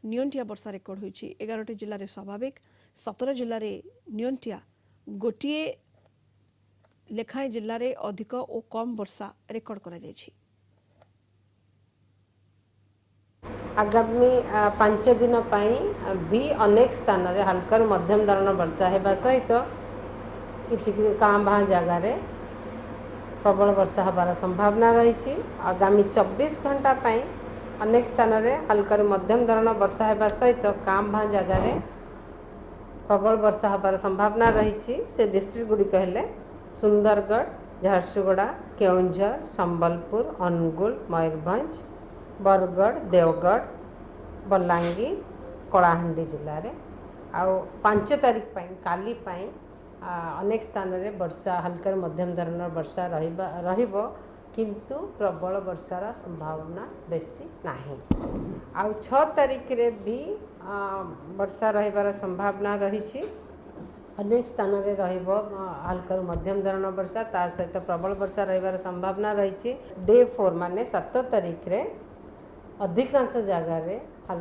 नियंटिया वर्षा record होईछि 11टी जिल्ला रे स्वाभाविक 17 जिल्ला रे नियंटिया गोटिए लेखाएं जिल्ला रे अधिक और कम वर्षा रेकर्ड करा जायछि। आगामी 5 दिन भी अनेक स्थान में हल्का मध्यम धरण वर्षा होगा सहित किसी काँ भाँ जगार प्रबल वर्षा हबार संभावना रही। आगामी 24 घंटा अनेक स्थान में हल्का मध्यम धरण वर्षा होगा सहित काँ भाँ जगार प्रबल वर्षा हबार संभावना रही। से डिस्ट्रिक्ट गुड़िक हेले सुंदरगढ़, झारसुगुड़ा, केउंझर, संबलपुर, अनुगुल, मयूरभंज, बरगढ़, देवगढ़, बलांगीर, कलाहांडी जिले में आउ 5 तारीख काली अनेक स्थान में वर्षा हल्का मध्यम धरण वर्षा रहिबो किंतु प्रबल वर्षार संभावना बेसी नाही। आउ 6 तारीख रे भी वर्षा रहिबार संभावना रही। अनेक स्थान में रहिबो हल्का मध्यम धरण वर्षा ता सहित प्रबल वर्षा रहिबार संभावना रही। डे 4 माने 7 तारीख रे अधिकांश जगार